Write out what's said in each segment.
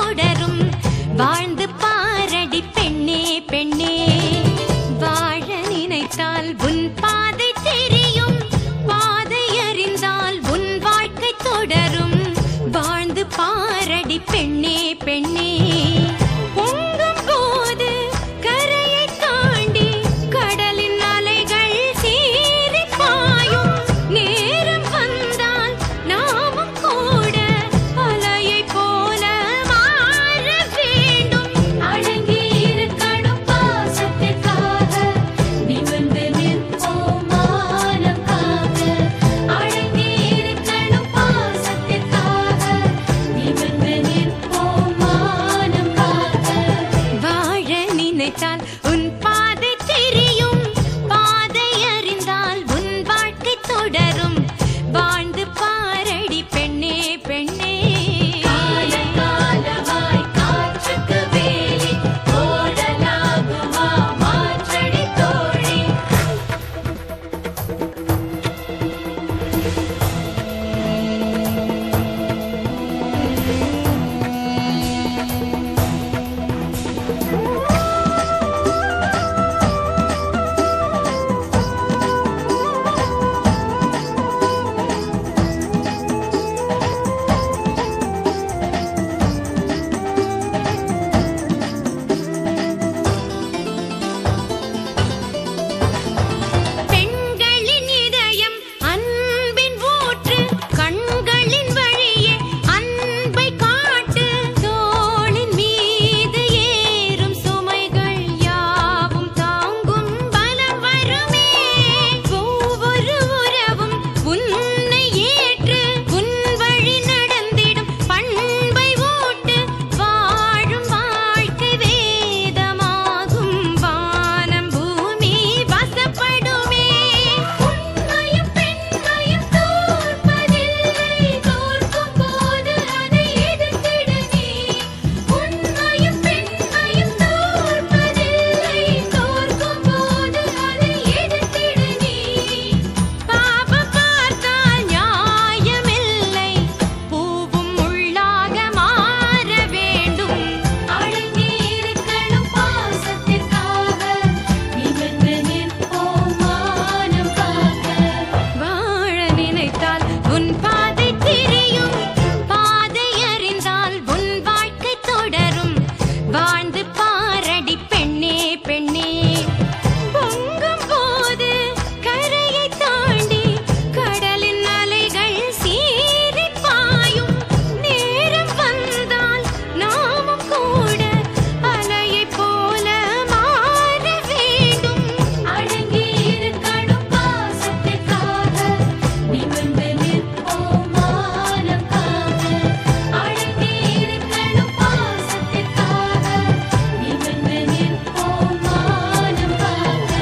தொடரும். வாழ்ந்து பாரடி பெண்ணே பெண்ணே, வாழ நினைத்தால் உன் பாதை தெரியும். பாதை அறிந்தால் உன் வாழ்க்கை தொடரும். வாழ்ந்து பாரடி பெண்ணே பெண்ணே. பொங்கும் போது கரையை தாண்டி கடலின் அலைகள் சீறி பாயும். நேரம் வந்தால் நாமும் கூட அலையை போல மாற வேண்டும். அடங்கி இருக்கணும் பாசத்திற்காக, நிமிர்ந்து நிற்போம் மானம் காக்க. அடங்கி இருக்கணும் பாசத்திற்காக, நிமிர்ந்து நிற்போம் மானம் காக்க. வாழ நினைத்தால் உன் பாதை தெரியும். பாதை அறிந்தால் உன் வாழ்க்கை தொடரும். வாழ்ந்து பாரடி பெண்ணே பெண்ணே. காலகாலமாய் காற்றுக்கு வேலி ஓடலாகுமா மாற்றடி தோழி. பெண்களின் இதயம் அன்பின் ஊற்று. கண்களின் வழியே அன்பை காட்டு. தோளின் மீது ஏறும் சுமைகள் யாவும் தாங்கும் பலம் வருமே. ஒவ்வொரு உறவும் உன்னை ஏற்று உன் வழி நடந்திடும் பண்பை ஊட்டு. வாழும் வாழ்க்கை வேதமாகும். வானம் பூமி வசப்படுமே. உண்மையும் பெண்மையும் தோற்பதில்லை. தோற்கும் போது அதை எதிர்த்திட நீ. உண்மையும் பெண்மையும் தோற்பதில்லை. தோற்கும் போது அதை எதிர்த்திட நீ. பாவம் பார்த்தால் நியாயமில்லை. பூவும் முள்ளாக மாற வேண்டும். அடங்கி இருக்கணும் பாசத்திற்காக, நிமிர்ந்து நிற்போம் மானம் காக்க. வாழ நினைத்தால் உன் பாதை தெரியும். பாதை அறிந்தால் உன் வாழ்க்கை தொடரும். வாழ்ந்து பாரடி பெண்ணே பெண்ணே. பொங்கும் போது கரையை தாண்டி கடலின் அலைகள் சீறி பாயும். நேரம் வந்தால் நாமும் கூட அலையை போல மாற வேண்டும். அடங்கி இருக்கணும் பாசத்திற்காக, நிமிர்ந்து நிற்போம் மானம் காக்க. அடங்கி இருக்கணும் பாசத்திற்காக, நிமிர்ந்து நிற்போம் மானம் காக்க.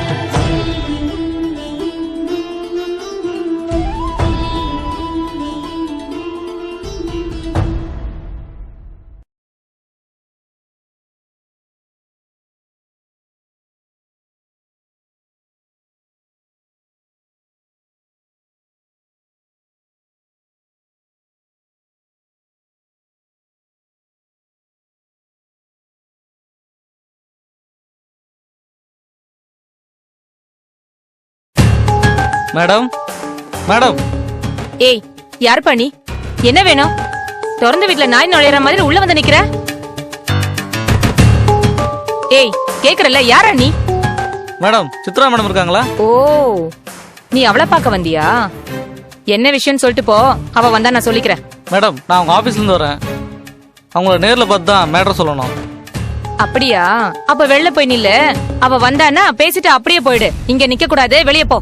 Madam madam. ஏய், யாருப்பா நீ? என்ன வேணும்? திறந்த வீட்ல நாய் நுழையிற மாதிரி உள்ள வந்து நிக்கிற. ஏய், கேக்குறல, யாரா நீ? மேடம் சித்ரா மேடம் இருக்காங்களா? ஓ, நீ அவளை பார்க்க வந்தியா? என்ன விஷயம் சொல்லிட்டு போ. அவ வந்தா நான் சொல்லிக்கிறேன். மேடம் நான் அவங்க ஆபீஸ்ல இருந்து வரேன். அவங்கள நேர்ல பார்த்து தான் மேட்டர் சொல்லணும். அப்படியா? அப்ப வெளில போய் நில்லு. அவ வந்தானா பேசிட்டு அப்படியே போயிடு. இங்க நிக்க கூடாது, வெளியே போ.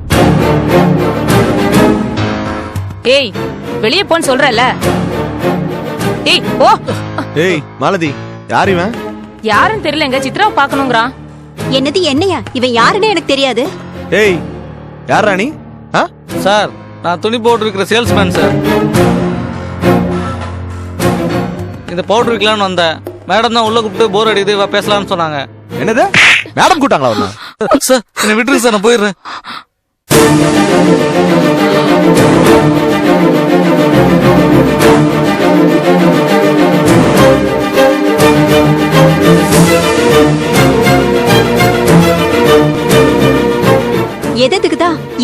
ஏய், வெளியே போன்னு சொல்றல. ஏய் ஓ. ஏய் மாலதி, யார் இவன்? யாரும் தெரியலங்க, சித்ராவை பாக்கணுங்கிறான். என்னது என்னையா? இவன் யாருன்னு எனக்கு தெரியாது. ஏய் யாரா நீ? சார் நான் துணி பவுடர் இருக்கிற சேல்ஸ்மேன் சார். இந்த பவுடர் விற்கலான்னு வந்தேன். மேடம் தான் உள்ள கூப்பிட்டு போர் அடிக்குது வா பேசலாம்னு சொன்னாங்க. என்னது மேடம் கூட்டாங்களா? சார் என்ன விட்டுருக்கு சார், நான் போயிடுறேன்.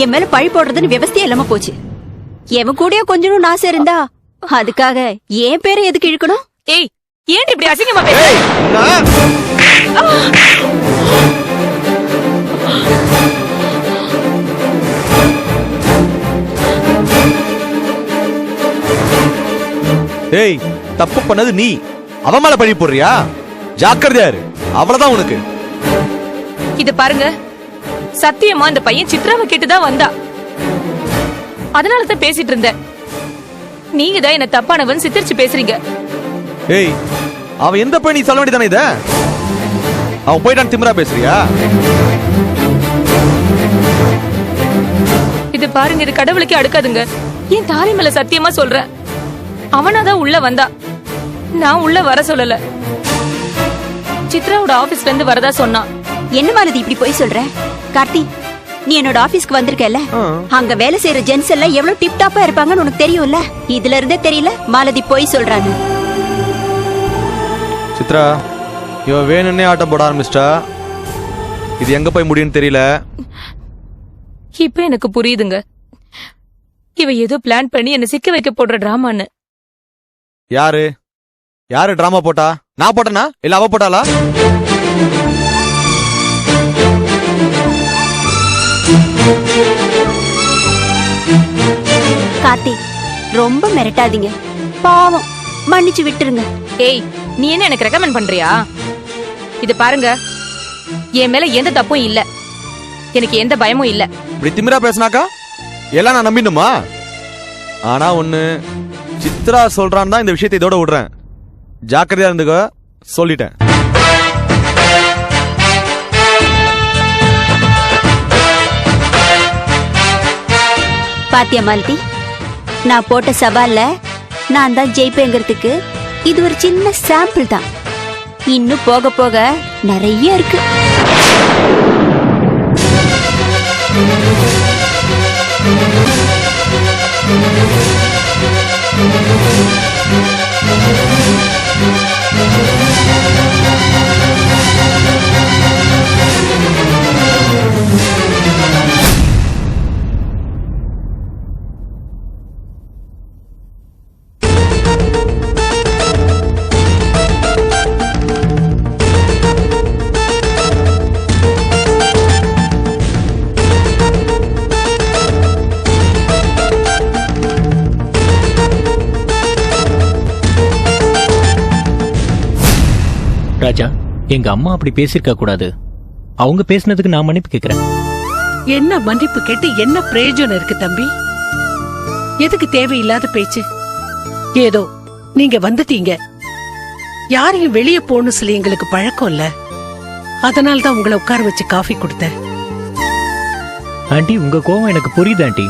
என் மேல பழி போடுறதுன்னு விவசாயம் இல்லாம போச்சு. எவன் கூடயோ கொஞ்சம் ஆசை இருந்தா அதுக்காக என் பேரை எதுக்கு இழுக்கணும்? ஏய், ஏன் இப்படி அசிங்கமா பேசுற? ஏய், நான் ஏய், தப்பு பண்ணது நீ. அவன் மேல பழி போடுறியா? ஜாக்கிரதையா இரு, அவ்வளவுதான் உனக்கு. இது பாருங்க, சத்தியமா இந்த பையன் சித்ராவை கேட்டுதான் வந்தா. அதனாலதான் பேசிட்டு இருந்தேன். நீங்க தான் என்ன தப்பானவன் சித்தரிச்சு பேசுறீங்க. ஏய், அவன் எந்த போய் நீ சொல்ல வேண்டியதானே இத? அவன் போயிட்டான் திமிரா பேசுறியா? இது பாருங்க, இது கடவுளுக்கே அடுக்காதுங்க. என் தாலி மேல சத்தியமா சொல்றேன். அவனாதான் உள்ள வந்தா, நான் உள்ள வர சொல்லல. சித்ராவோட ஆபீஸ்ல இருந்து வரதா சொன்னான். என்ன மாலதி இப்படி போய் சொல்ற? கார்த்தி, நீ என்னோட ஆபீஸ்க்கு வந்திருக்கல, அங்க வேலை செய்யற ஜென்ஸ் எல்லாம் எவ்வளவு டிப் டாப்பா இருப்பாங்கன்னு உனக்கு தெரியும்ல. இதுல இருந்தே தெரியல மாலதி போய் சொல்றாங்க. சித்ரா, இவ வேணும்னே ஆட்டம் போட ஆரம்பிச்சிட்டா. இது எங்க போய் முடியும்னு தெரியல. இப்ப எனக்கு புரியுதுங்க, இவ ஏதோ பிளான் பண்ணி என்ன சிக்க வைக்க போடுற டிராமான்னு. யாரு யாரு டிராமா போட்டா? நான் போட்டனா இல்ல அவ போட்டாளா? கார்த்தி, ரொம்ப மிரட்டாதீங்க, பாவம், மன்னிச்சு விட்டுருங்க. ஏய், நீ என்ன எனக்கு ரெக்கமெண்ட் பண்றியா? இது பாருங்க, என் மேல எந்த தப்பும் இல்ல, எனக்கு எந்த பயமும் இல்ல. இப்படி திமிரா பேசினாக்கா எல்லாம் நான் நம்பிடுமா? ஆனா ஒண்ணு, சித்ரா சொல்றான் தான் இந்த விஷயத்தை இதோட விடுறேன். ஜாக்கிரதையா இருந்துக்க, சொல்லிட்டேன். பாத்தியா மாலதி, நான் போட்ட சவால்ல நான் தான் ஜெயிப்பேங்கிறதுக்கு இது ஒரு சின்ன சாம்பிள் தான். இன்னும் போக போக நிறைய இருக்கு. ராஜா, எங்க அம்மா அப்படி பேசிருக்க கூடாது. அவங்க பேசினதுக்கு நான் மன்னிப்பு கேக்குறேன். என்ன மன்னிப்பு கேட்டு என்ன பிரயோஜனம் இருக்கு தம்பி? எதுக்கு தேவையில்லாத பேச்சு? ஏதோ நீங்க வந்துட்டீங்க, யாரையும் வெளியே போகணும் சொல்லி எங்களுக்கு பழக்கம் இல்ல, அதனால்தான் உங்களை உட்கார வச்சு காஃபி கொடுத்தேன். ஆண்டி, உங்க கோவம் எனக்கு புரியுது ஆண்டி.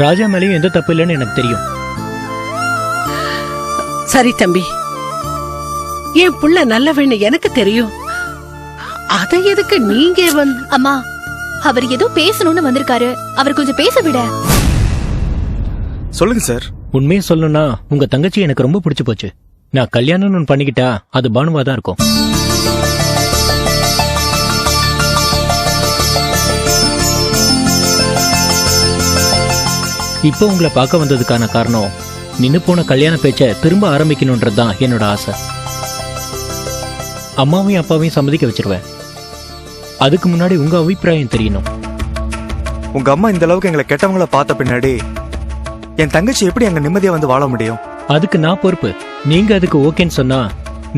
ராஜா மேலேயும் எந்த தப்பு இல்லைன்னு எனக்கு தெரியும். சரி தம்பி, என் புள்ள நல்லவன்னு எனக்கு தெரியும், அத எதுக்கு நீங்க வந்து? அம்மா, அவர் ஏதோ பேசணும்னு வந்திருக்காரு, அவர் கொஞ்சம் பேச விட. சொல்லுங்க சார். உண்மையை சொல்லணும்னா உங்க தங்கச்சி எனக்கு ரொம்ப பிடிச்சு போச்சு. நான் கல்யாணம்னு ஒன்று பண்ணிக்கிட்டா அது பானுவா தான் இருக்கும். இப்போ உங்களை பார்க்க வந்ததுக்கான காரணம், நின்னு போன கல்யாண பேச்சை திரும்ப ஆரம்பிக்கணும்ன்றதுதான் என்னோட ஆசை. அம்மாவையும் அப்பாவையும் சம்மதிக்க வச்சிருவேன். அதுக்கு முன்னாடி உங்க அபிப்பிராயம் தெரியணும். உங்க அம்மா இந்த அளவுக்கு எங்களை கெட்டவங்கள பார்த்த பின்னாடி என் தங்கச்சி எப்படி அங்க நிம்மதியா வந்து வாழ முடியும்? அதுக்கு நான் பொறுப்பு. நீங்க அதுக்கு ஓகேன்னு சொன்னா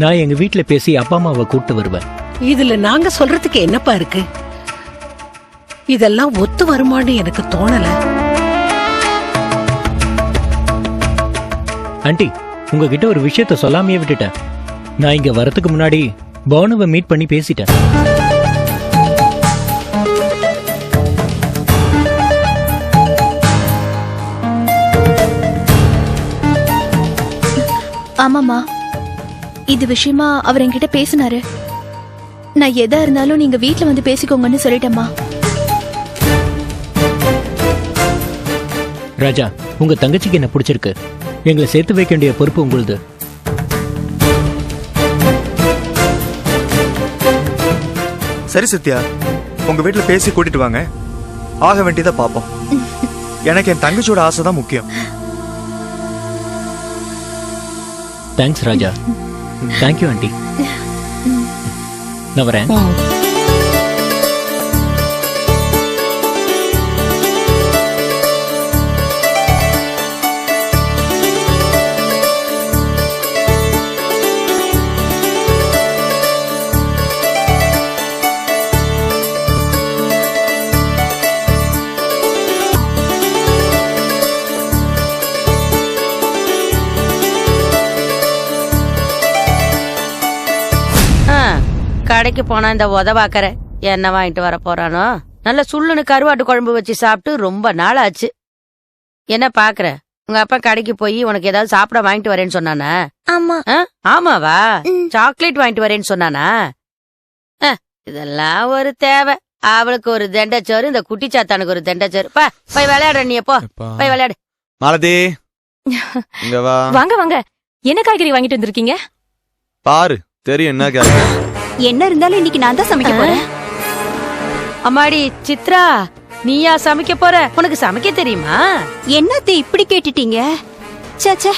நான் எங்க வீட்டுல பேசி அப்பா அம்மாவை கூப்பிட்டு வருவேன். இதுல நாங்க சொல்றதுக்கு என்னப்பா இருக்கு? இதெல்லாம் ஒத்து வருமான்னு எனக்கு தோணல. ஆண்டி, உங்ககிட்ட ஒரு விஷயத்த சொல்லாமையே விட்டுட்டேன். நான் இங்க வரதுக்கு முன்னாடி பானுவை மீட் பண்ணி பேசிட்டேன். ஆமாமா, இது விஷயமா அவர் என்கிட்ட பேசினாரு. நான் எதா இருந்தாலும் நீங்க வீட்ல வந்து பேசிக்கோங்கன்னு சொல்லிட்டேம்மா. ராஜா, உங்க தங்கச்சிக்கு என்ன பிடிச்சிருக்கு. எங்களை சேர்த்து வைக்க வேண்டிய பொறுப்பு உங்களுது. சரி சத்யா, உங்க வீட்டுல பேசி கூட்டிட்டு வாங்க. ஆக வேண்டியதை பாப்போம். எனக்கு என் தங்கச்சியோட ஆசை தான் முக்கியம். தேங்க்ஸ் ராஜா. Thank you aunty. நான் வரேன். கடைக்கு போனா இந்த உதவாக்கற என்ன வாங்கிட்டு வர போறானோ? நல்ல சுள்ளுன்னு கருவாட்டு குழம்பு வச்சு சாப்பிட்டு ரொம்ப நாள் ஆச்சு. என்ன பாக்குற? உங்க அப்பா கடைக்கு போய் உனக்கு ஏதாவது சாப்பிட வாங்கிட்டு வரேன்னு சொன்னானா? ஆமா. ஆமாவா? சாக்லேட் வாங்கிட்டு வரேன்னு சொன்னானா? இதெல்லாம் ஒரு தேவை. அவளுக்கு ஒரு தண்டச்சோறு, இந்த குட்டி சாத்தானுக்கு ஒரு தண்டச்சோறு. போய் விளையாடுற நீ. எப்போ போய் விளையாடு. மாலதி இங்க வா. வாங்க வாங்க. என்ன காய்கறி வாங்கிட்டு வந்திருக்கீங்க? பாரு தெரியும் என்ன காய்கறி. என்ன இருந்தாலும் இன்னைக்கு நான் தான் சமைக்க போறேன். அம்மாடி சித்ரா, நீயா சமைக்க போற? உனக்கு சமைக்க தெரியுமா? என்னத்த இப்படி கேட்டுட்டீங்க? ச்சே,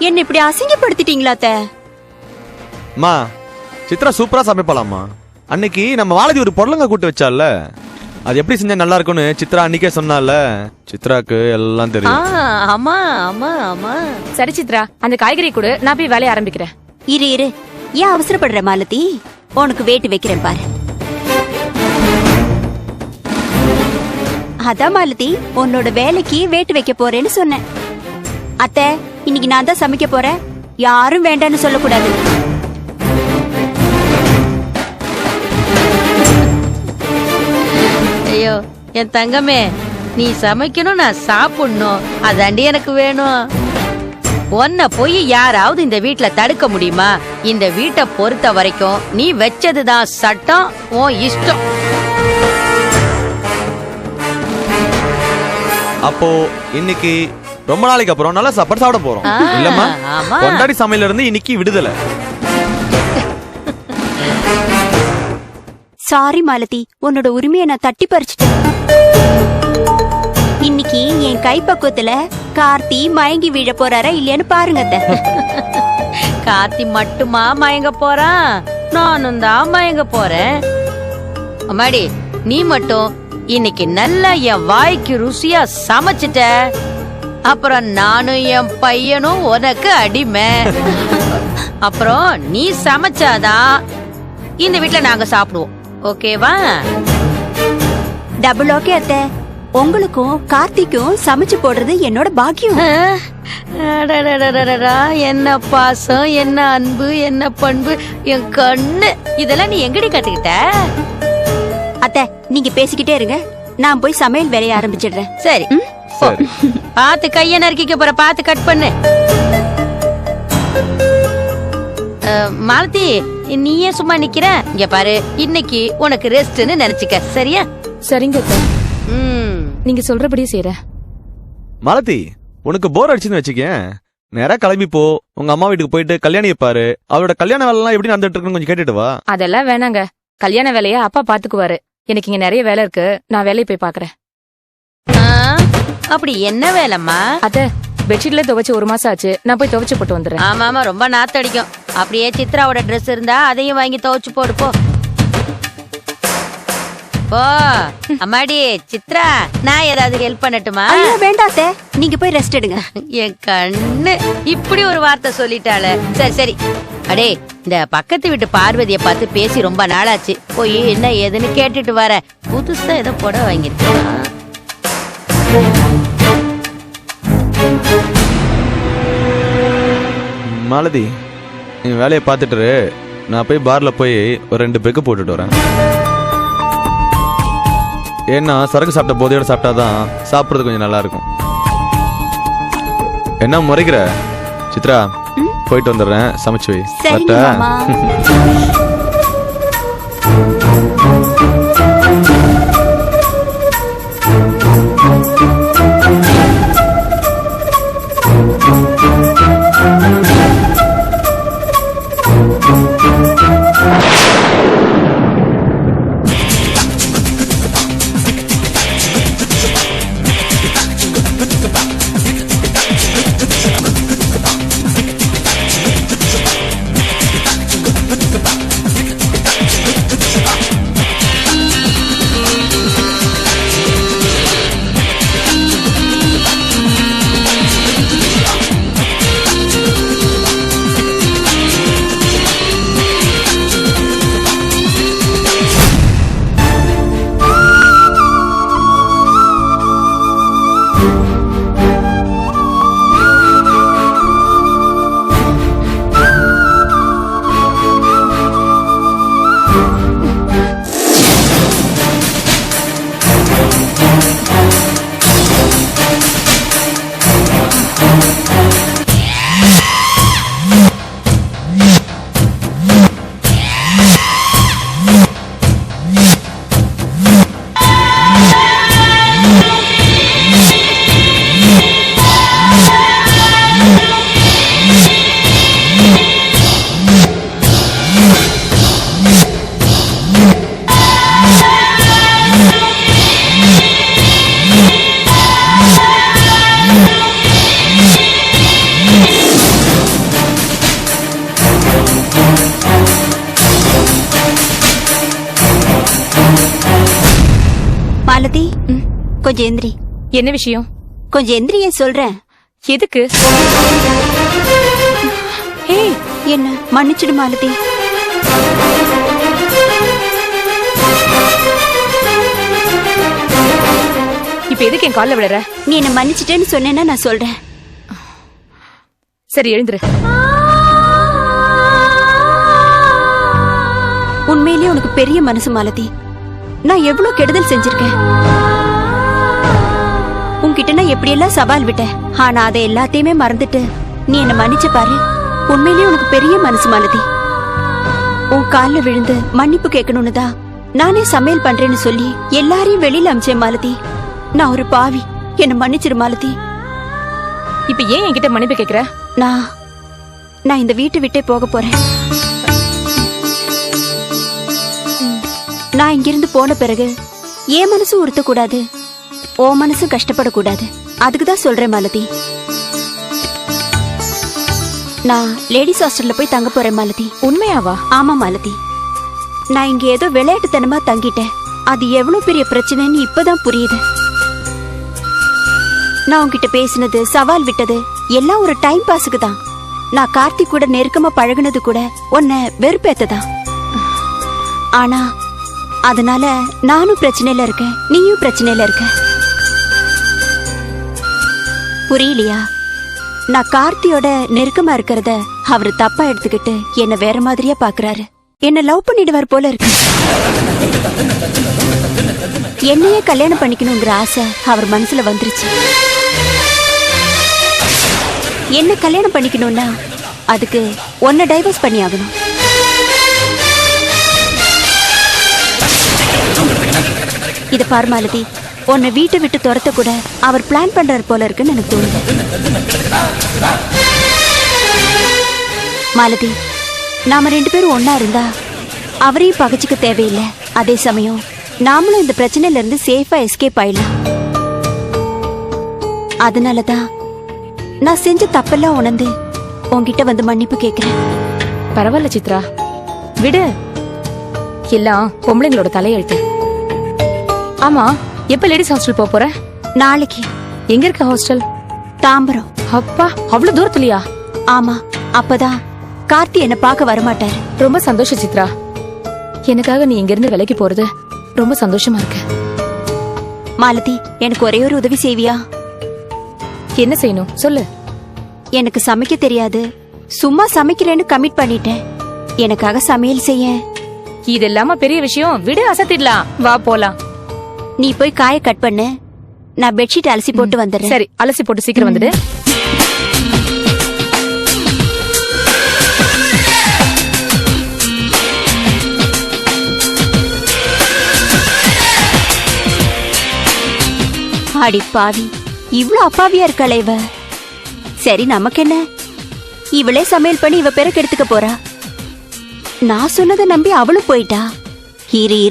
என்ன இப்படி அசிங்கப்படுத்திட்டீங்களா அத்தை? அம்மா சித்ரா சூப்பரா சமைப்பாளாம்மா. அன்னைக்கு நம்ம மாலதி ஒரு பொருளங்க கூட்டு வச்சால, அது எப்படி செஞ்சா நல்லா இருக்கும்னு சித்ரா அன்னைக்கே சொன்னால. சித்ராக்கு எல்லாம் தெரியும். ஆமா ஆமா ஆமா. சரி சித்ரா, அந்த காய்கறி கூட நான் போய் வேலைய ஆரம்பிக்கிறேன். இரு ஏன் அவசரப்படுற மாலதி? உனக்கு வேட்டு வைக்கிறேன் பாரு. அதான் மாலதி, உன்னோட வேலைக்கு வேட்டு வைக்க போறேன்னு சொன்னேன். அத்தை, இன்னைக்கு நான் தான் சமைக்க போறேன். யாரும் வேண்டான்னு சொல்லக்கூடாது. ஐயோ என் தங்கமே, நீ சமைக்கணும், நான் சாப்பிடணும். அதாண்டி எனக்கு வேணும். உன்னை போய் யாராவது இந்த வீட்டுல தடுக்க முடியுமா? இந்த வீட்டை பொறுத்த வரைக்கும் நீ வச்சதுதான் சட்டம், உன் இஷ்டம். அப்போ இன்னைக்கு ரொம்ப நாளைக்கு அப்புறம் நல்லா சாப்பாடு சாப்பிட போறோம் இல்லம்மா? ஆமா. கொண்டாடி சமையல இருந்து இன்னைக்கு விடுதலை. சாரி மாலதி, உன்னோட உரிமையை நான் தட்டி பறிச்சிட்டேன். இன்னைக்கு என் கைப்பக்குவத்துல கார்த்தி மயங்கி விழ போறாரா இல்லையான்னு பாருங்க அத்தை. கார்த்தி மட்டுமா மயங்க போறான்? நானும் தான் மயங்க போறேன். அம்மாடி, நீ மட்டும் இன்னைக்கு நல்லா என் வாய்க்கு ருசியா சமைச்சிட்ட, அப்புறம் நானும் என் பையனும் உனக்கு அடிமை. அப்புறம் நீ சமைச்சாதான் இந்த வீட்டுல நாங்க சாப்பிடுவோம். ஓகேவா? டபுள் ஓகே அத்தை. உங்களுக்கும் கார்த்திக்கும் சமைச்சு போடுறது என்னோட பாக்கியம். அடடடடடடா, என்ன பாசம், என்ன அன்பு, என்ன பண்பு, என் கண்ணு. இதெல்லாம் நீ எங்கடி கத்துக்கிட்ட? அத்தை, நீங்க பேசிக்கிட்டே இருங்க, நான் போய் சமையல் வேலைய ஆரம்பிச்சிடுறேன். சரி போ. பாத்து கைய நறுக்கிக்க போற, பாத்து கட் பண்ணு. மாலதி, நீ ஏன் சும்மா நிக்கிற? இங்க பாரு, இன்னைக்கு உனக்கு ரெஸ்ட்னு நினைச்சுக்க. சரியா? சரிங்க அத்தை. நீங்க சொல்றபடியே செய்யறேன். மாலதி, உனக்கு போர் அடிச்சுன்னு வச்சுக்கேன், நேரா கிளம்பி போ. உங்க அம்மா வீட்டுக்கு போயிட்டு கல்யாணியை பாரு. அவளோட கல்யாண வேலை எல்லாம் எப்படி நடந்துட்டு இருக்குன்னு கொஞ்சம் கேட்டுட்டு வா. அதெல்லாம் வேணாங்க. கல்யாண வேலைய அப்பா பாத்துக்குவாரு. எனக்கு இங்க நிறைய வேலை இருக்கு. நான் வேலையை போய் பாக்குறேன். அப்படி என்ன வேலைம்மா? அத்தை, பெட்ஷீட்ல துவைச்சு 1 மாசம் ஆச்சு. நான் போய் துவைச்சு போட்டு வந்துடுறேன். ஆமா ஆமா, ரொம்ப நாத்தடிக்கும். அப்படியே சித்ராவோட ட்ரெஸ் இருந்தா அதையும் வாங்கி துவைச்சு போடு போ. போ. அம்மாடி சித்ரா, நான் ஏதாவது ஹெல்ப் பண்ணட்டுமா? வேண்டாத்தே, நீங்க போய் ரெஸ்ட் எடுங்க. என் கண்ணு இப்படி ஒரு வார்த்தை சொல்லிட்டாள. சரி சரி. அடே, இந்த பக்கத்து வீட்டு பார்வதியை பார்த்து பேசி ரொம்ப நாளாச்சு. போய் என்ன ஏதுன்னு கேட்டுட்டு வர. புதுசா ஏதோ போட வாங்கிருக்கேன். மாலதி, நீ வேலையை பார்த்துட்டு நான் போய் பார்ல போய் ஒரு 2 பெக்கு போட்டுட்டு வரேன். ஏன்னா சரக்கு சாப்பிட்ட போதையோட சாப்பிட்டாதான் சாப்பிட்றது கொஞ்சம் நல்லா இருக்கும். என்ன முறைக்கிற? சித்ரா, போயிட்டு வந்துடுறேன். சமைச்சு வை. சரிங்க மாமா. மாலதி கொஞ்சம் எந்திரி. என்ன விஷயம்? கொஞ்சம் எந்திரியே சொல்றேன். எதுக்கு? ஏய், என்ன மன்னிச்சிடு மாலதி. இப்ப எதுக்கு என் கால்ல விடுற? நீ என்ன மன்னிச்சிட்டேன்னு சொன்னேன்னா நான் சொல்றேன். சரி எழுந்துரு. உண்மையிலேயே உனக்கு பெரிய மனசு மாலதி. நான் எவ்வளவு கெடுதல் செஞ்சிருக்கேன். உன்கிட்ட நான் எப்படியெல்லாம் சவால் விட்டேன். ஆனா அதை எல்லாத்தையுமே மறந்துட்டு நீ என்ன மன்னிச்ச பாரு. உண்மையிலேயே உனக்கு பெரிய மனசு மாலதி. உன் கால்ல விழுந்து மன்னிப்பு கேட்கணும்னு தான் நானே சமையல் பண்றேன்னு சொல்லி எல்லாரையும் வெளியில அமிச்சேன் மாலதி. நான் ஒரு பாவி, என்ன மன்னிச்சிரு மாலதி. இப்ப ஏன் என்கிட்ட மன்னிப்பு கேக்குற? நான் இந்த வீட்டை விட்டே போக போறேன். நான் இங்கிருந்து போன பிறகு என் மனசும் உறுத்தக்கூடாது, ஓ மனசும் கஷ்டப்படக்கூடாது. அதுக்குதான் சொல்றேன் மாலதி. நான் லேடிஸ் ஹாஸ்டல்ல போய் தங்க போறேன் மாலதி. உண்மையாவா? ஆமா மாலதி. நான் இங்க ஏதோ விளையாட்டுத்தனமா தங்கிட்டேன். அது எவ்வளவு பெரிய பிரச்சனைன்னு இப்பதான் புரியுது. நான் உன்கிட்ட பேசினது, சவால் விட்டது எல்லாம் ஒரு டைம் பாஸுக்கு தான். நான் கார்த்திக் கூட நெருக்கமா பழகுனது கூட உன்னை வெறுப்பேத்ததான். ஆனா அதனால நானும் பிரச்சனையில இருக்கேன், நீயும் பிரச்சனையில இருக்க. புரியலையா? நான் கார்த்தியோட நெருக்கமா இருக்கிறத அவரு தப்பா எடுத்துக்கிட்டு என்ன வேற மாதிரியா பாக்குறாரு. என்ன லவ் பண்ணிடுவார் போல இருக்கு. என்னையே கல்யாணம் பண்ணிக்கணுங்கிற ஆசை அவர் மனசுல வந்துருச்சு. என்ன கல்யாணம் பண்ணிக்கணும்னா அதுக்கு உன்னை டைவர்ஸ் பண்ணி ஆகணும். இத பாரு மாலதி, உன்னை வீட்டை விட்டு துரத்த கூட அவர் பிளான் பண்றாரு போல இருக்குன்னு எனக்கு தோணுது. மாலதி, நாம 2 பேரும் ஒன்னா இருந்தா அவரையும் பகைச்சுக்க தேவையில்லை. அதே சமயம் நாமளும் இந்த பிரச்சனையில இருந்து சேஃபா எஸ்கேப் ஆயிடலாம். அதனாலதான் நான் செஞ்ச தப்பெல்லாம் உணர்ந்து உன்கிட்ட வந்து மன்னிப்பு கேக்குறேன். பரவாயில்ல சித்ரா, விடு. எல்லாம் பொம்பளைங்களோட தலையெழுத்து. ஆமா, எப்ப லேடிஸ் ஹாஸ்டல் போற? நாளைக்கு. எங்க இருக்க ஹாஸ்டல்? தாம்பரம். அப்பா, அவ்வளவு தூரத்துலயா? ஆமா, அப்பதான் கார்த்தி என்ன பார்க்க வரமாட்டாரு. ரொம்ப சந்தோஷம் சித்ரா. எனக்காக நீ இங்க இருந்து விலைக்கு போறது ரொம்ப சந்தோஷமா இருக்கு. மாலதி, எனக்கு ஒரே ஒரு உதவி செய்வியா? என்ன செய்யணும் சொல்லு. எனக்கு சமைக்க தெரியாது, சும்மா சமைக்கிறேன்னு கமிட் பண்ணிட்டேன். எனக்காக சமையல் செய்ய. இதெல்லாம பெரிய விஷயம், விடு, அசத்திடலாம். வா போலாம். நீ போய் காய கட் பண்ணு, நான் பெட்ஷீட் அலசி போட்டு வந்துடுறேன். சரி, அலசி போட்டு சீக்கிரம் வந்துடு. அடி பாவி, இவ்ளோ அப்பாவியா இருக்காளே இவ. சரி, நமக்கு என்ன, இவளே சமையல் பண்ணி இவ பேரை கெடுத்துக்க போறா. நான் சொன்னதை நம்பி அவளும் போயிட்டா. இரு